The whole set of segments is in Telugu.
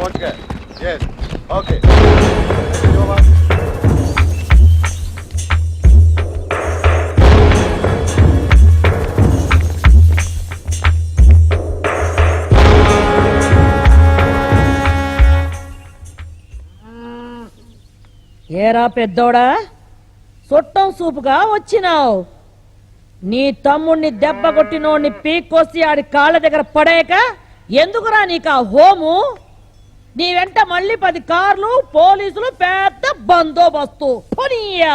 पहुंच गए यस ओके ఏరా పెద్దోడా సొట్టం సూపుగా వచ్చినావు. నీ తమ్ముణ్ణి దెబ్బ కొట్టినోడిని పీక్కొసి ఆడి కాళ్ళ దగ్గర పడేయక ఎందుకురా నీకా హోము? నీ వెంట మళ్ళీ 10 కార్లు పోలీసులు పెద్ద బందోబస్తు.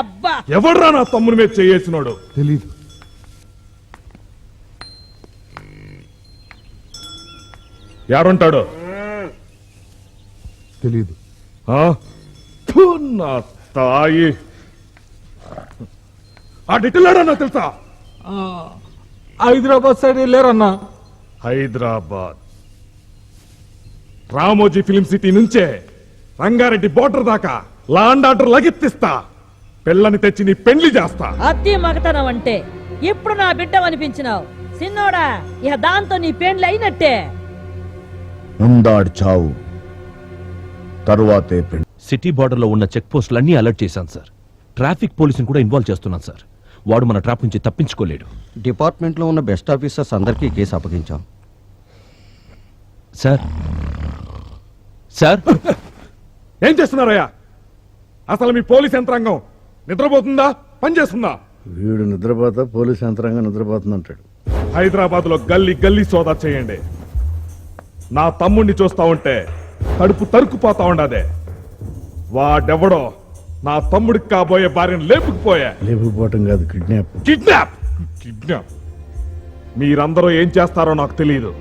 అబ్బా ఎవడ్రా నా తమ్ముని మీద చేసినాడు తెలీదు. యాడుంటాడు తెలీదు. నా తాయి ఆ డిటెల్లాడా నాకు తెలుసా? హైదరాబాద్ సైడ్ వెళ్ళారన్నా. హైదరాబాద్ రామోజీ ఫిలిం సిటీ నుంచే రంగారెడ్డి బోర్డర్ దాకా లాండ్ ఆర్డర్ లగెత్తిస్తా. పిల్లని తెచ్చి నీ పెళ్లి చేస్తా. అతి మగతనం అంటే ఇప్పుడు నా బిడ్డవనిపించినావు సిన్నోడా. ఇక దాంతో నీ పెండ్లి అయినట్టే. ముందాడు చావు తరువాతే పెళ్లి. సిటీ బార్డర్ లో ఉన్న చెక్ పోస్టులన్నీ అలర్ట్ చేశాను సార్. ట్రాఫిక్ పోలీసుని కూడా ఇన్వాల్వ్ చేస్తున్నాను సార్. వాడు మన ట్రాప్ నుంచి తప్పించుకోలేడు. డిపార్ట్మెంట్లో ఉన్న బెస్ట్ ఆఫీసర్స్ అందరికీ కేసు అప్పగించాం సార్. సార్ ఏం చేస్తున్నారయ్యా? అసలు మీ పోలీస్ యంత్రాంగం నిద్రపోతుందా పనిచేస్తుందా? వీడు నిద్రపోతా పోలీస్ యంత్రాంగం నిద్రపోతుందంటాడు. హైదరాబాద్ లో గల్లీ గల్లీ సోదా చేయండి. నా తమ్ముణ్ణి చూస్తా ఉంటే కడుపు తరుక్కుపోతా ఉండదే. వాడెవడో నా తమ్ముడికి కాబోయే భార్యను లేపుకుపోయా. లేపుకుపోవటం కాదు, కిడ్నాప్. కిడ్నాప్ కిడ్నాప్ మీరందరూ ఏం చేస్తారో నాకు తెలియదు.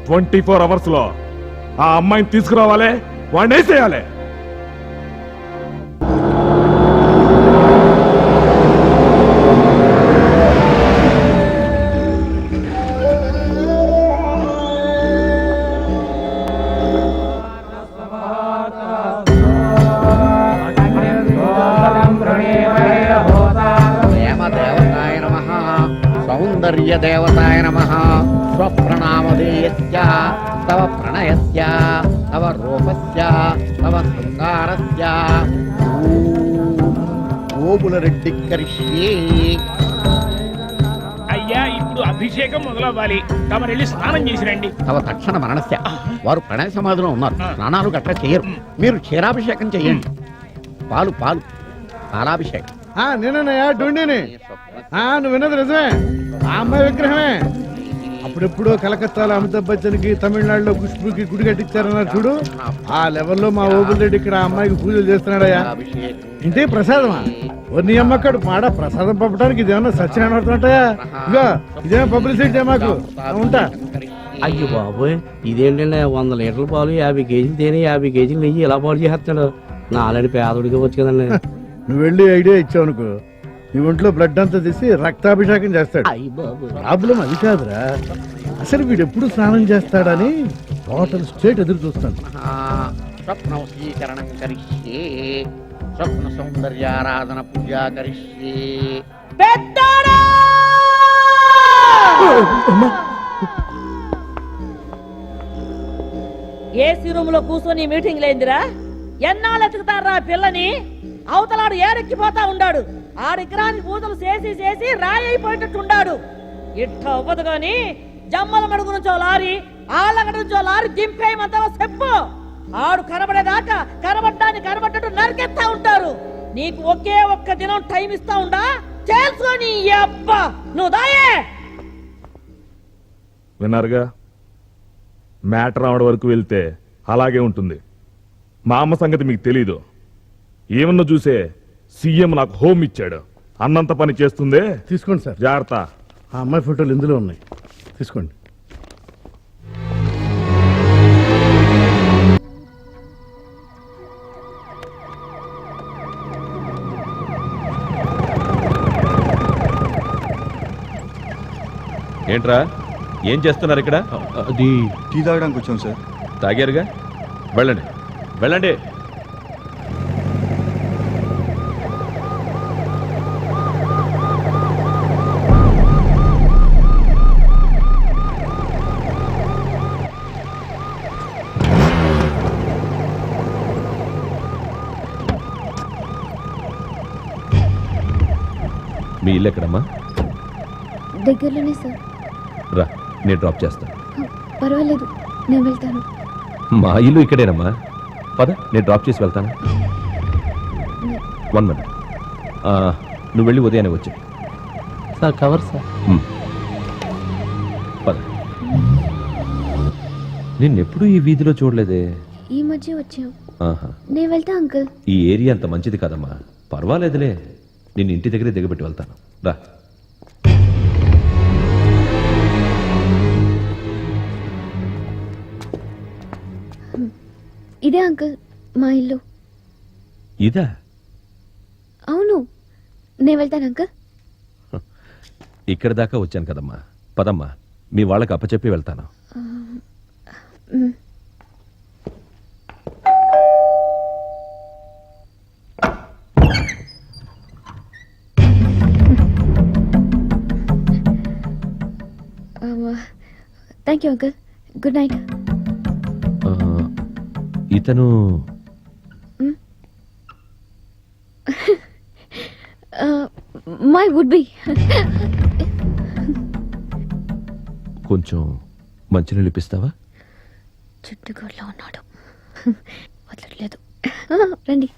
24 అవర్స్ లో ఆ అమ్మాయిని తీసుకురావాలే, వాడిని వేసేయాలి. దేవతాయ నమః స్వప్రణామధేయస్య తవ ప్రణయస్య తవ రూపస్య తవ శృంగారస్య ఓబులరెడ్డి కరిష్యే. అయ్యా ఇప్పుడు అభిషేకం మొదలవ్వాలి. తమరెళ్ళి స్నానం చేసి రండి. తవ తక్షణ మరణస్య. వారు ప్రణయ సమాధిలో ఉన్నారు. స్నానాలు గట్రా చేయరు. మీరు క్షీరాభిషేకం చేయండి. పాలు పాలు పాలాభిషేకం. నేనన్నయ్యా డుండిని. నువ్వు విన్నది నిజమే. ఆ అమ్మాయి విగ్రహమే. అప్పుడెప్పుడు కలకత్తాలో అమితాబ్ బచ్చన్ కి, తమిళనాడులో ఖుష్బుకి గుడి కట్టించారన్నారు చూడు. ఆ లెవెల్లో మా ఓబుల్ రెడ్డి ఇక్కడ ఆ అమ్మాయికి పూజలు చేస్తున్నాడయ్యా. ఇంతే ప్రసాదమా? నీ అమ్మక్కడు మాడ ప్రసాదం పంపడానికి ఇదేమన్నా సత్యనారాయణ ఉంటాయా? ఇగో ఇదేమో పబ్లిసిటీ మాకు. ఉంటా. అయ్యో బాబోయ్, ఇదేంటంటే 100 లీటర్ల పాలు, 50 కేజీలు తేనె, 50 కేజీలు నెయ్యి ఇలా పాడు చేస్తున్నాడు. నాలని పేదోడికి వచ్చు కదండి. నువ్వు వెళ్ళి ఐడియా ఇచ్చావు అనుకో, నీ ఒంట్లో బ్లడ్ అంతా తీసి రక్తాభిషేకం చేస్తాడు. ప్రాబ్లం అది కాదురా, అసలు వీడు ఎప్పుడు స్నానం చేస్తాడని టోటల్ స్టేట్ ఎదురు చూస్తాను. స్వప్న వశీకరణం కరిష్యే, స్వప్న సౌందర్యారాధన పూజ కరిష్యే. ఏసీ రూమ్ లో కూర్చొని మీటింగ్ లేందిరా? ఎన్నాళ్ళు ఎతుకుతారా పిల్లని? అవతలాడు ఏరెక్కిపోతా ఉండాడు. ఆ విగ్రహానికి పూజలు చేసి చేసి రాయి అయిపోయేటట్టుండాడు. ఇట్ట అవ్వదు గాని జమ్మల మడుగు నుంచో లారీ, ఆళ్ళగడ నుంచో లారీ దింపేయమంటావా చెప్పు. ఆడు కనబడేదాకా కనబడ్డట్టు నరికెత్తా ఉంటారు. నీకు ఒకే ఒక్క దినం టైం ఇస్తా ఉండా చేసుకొని అబ్బా నువ్వు దాయే. విన్నారుగా, మ్యాటర్ రావడం వరకు వెళ్తే అలాగే ఉంటుంది. మా అమ్మ సంగతి మీకు తెలీదు. ఏమన్నా చూసే సీఎం నాకు హోమ్ ఇచ్చాడు. అన్నంత పని చేస్తుందే. తీసుకోండి సార్. జాగ్రత్త. ఆ అమ్మాయి ఫోటోలు ఇందులో ఉన్నాయి, తీసుకోండి. ఏంట్రా, ఏం చేస్తున్నారు ఇక్కడ? అది టీ తాగడానికి వచ్చాం సార్. తాగారుగా, వెళ్ళండి వెళ్ళండి. మీ ఇల్లు ఎక్కడమ్మా? దగ్గరలోనే సార్. రా, నేను డ్రాప్ చేస్తాను. పర్వాలేదు, నేను వెళ్తాను. మా ఇల్లు ఇక్కడేనమ్మా. పద, నేను డ్రాప్ చేసి వెళ్తాను. 1 minute. నువ్వు వెళ్ళి ఉదయాన్నే వచ్చాయి. Sir cover sir. పద. నిన్నెప్పుడు ఈ వీధిలో చూడలేదే. ఈ మధ్య వచ్చాం. ఆహా. నేను వెళ్తా అంకుల్. ఈ ఏరియా అంత మంచిది కాదమ్మా. పర్వాలేదులే, నిన్ను ఇంటి దగ్గరే దిగబెట్టి వెళ్తాను. రా. ఇదే అంకుల్ మా ఇల్లు. ఇదా? అవును, నేను వెళ్తాను అంకుల్. ఇక్కడ దాకా వచ్చాను కదమ్మా. పదమ్మా, మీ వాళ్ళకి అప్పచెప్పి వెళ్తాను. Thank you uncle. Good night. ఇతను మై వుడ్ బి. కొంచెం మంచినీళ్ళు ఇప్పిస్తావా? చుట్టుగోడ్లో ఉన్నాడు, వదలట్లేదు. రండి.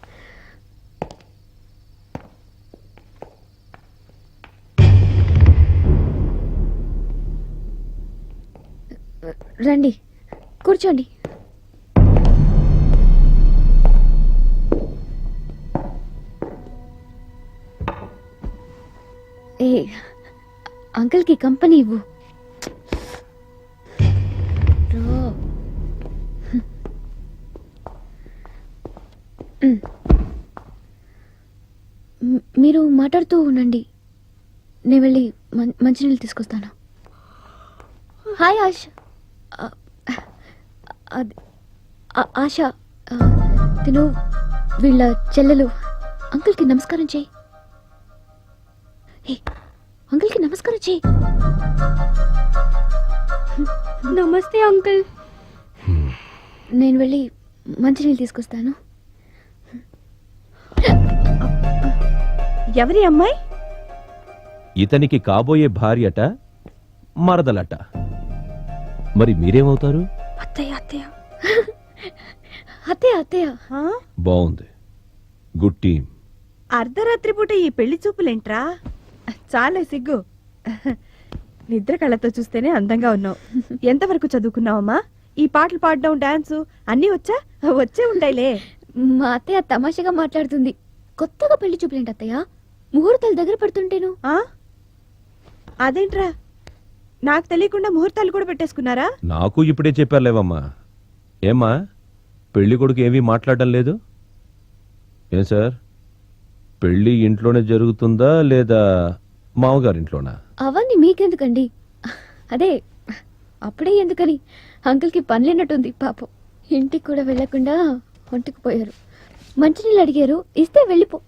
రండి, కూర్చోండి. ఏ అంకుల్కి కంపెనీ ఇవ్వు. మీరు మాట్లాడుతూ ఉండండి, నేను వెళ్ళి మంచినీళ్ళు తీసుకొస్తాను. హాయ్ ఆశ. ఆశ, తిను వీళ్ళ చెల్లెలు. అంకుల్కి నమస్కారం చేయి. అంకుల్కి నమస్కారం చేయి. నమస్తే అంకుల్. నేను వెళ్ళి మంచినీళ్ళు తీసుకొస్తాను. ఎవరి అమ్మాయి? ఇతనికి కాబోయే భార్యట, మరదలట. మరి మీరేమవుతారు? అత్తయ్య. అత్తయ్య. అత్తయ్య. అత్తయ్య. బాగుంది, గుడ్ టీమ్. అర్ధరాత్రి పూట ఈ పెళ్లి చూపులేంట్రా? చాలే సిగ్గు. నిద్ర కళ్ళతో చూస్తేనే అందంగా ఉన్నావు. ఎంతవరకు చదువుకున్నావమ్మా? ఈ పాటలు పాడడం, డాన్సు అన్నీ వచ్చా? వచ్చే ఉంటాయిలే. మా అత్తయ్య తమాషగా మాట్లాడుతుంది. కొత్తగా పెళ్లి చూపులేంటి అత్తయ్య? ముహూర్తాలు దగ్గర పడుతుంటేను. అదేంట్రా, నాకు తెలియకుండా ముహూర్తాలు కూడా పెట్టేసుకున్నారా? నాకు ఇప్పుడే చెప్పారులేవమ్మా. ఏమ్మా, పెళ్లి కొడుకు ఏమీ మాట్లాడడం లేదు? ఏం సార్, పెళ్లి ఇంట్లోనే జరుగుతుందా లేదా మామగారింట్లోనా? అవన్నీ మీకెందుకండి? అదే అప్పుడే ఎందుకని, అంకుల్కి పనిలేనట్టుంది పాపం. ఇంటికి కూడా వెళ్లకుండా ఒంటికి పోయారు. మంచినీళ్ళు అడిగారు, ఇస్తే వెళ్ళిపో.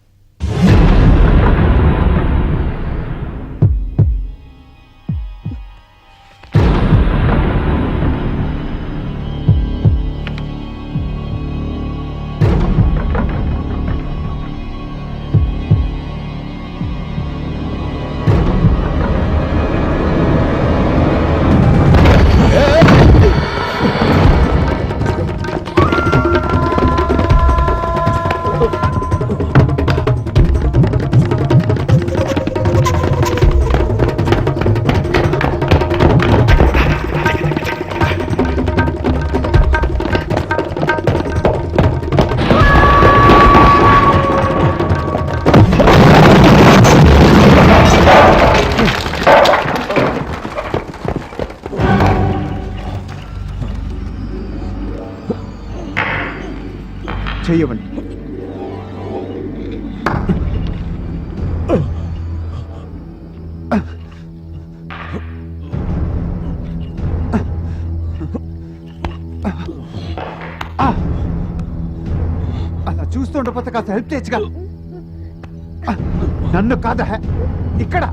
చెయ్యవండి. అలా చూస్తుండపోతే కాస్త హెల్ప్ చేయొచ్చుగా. నన్ను కాదా, ఇక్కడ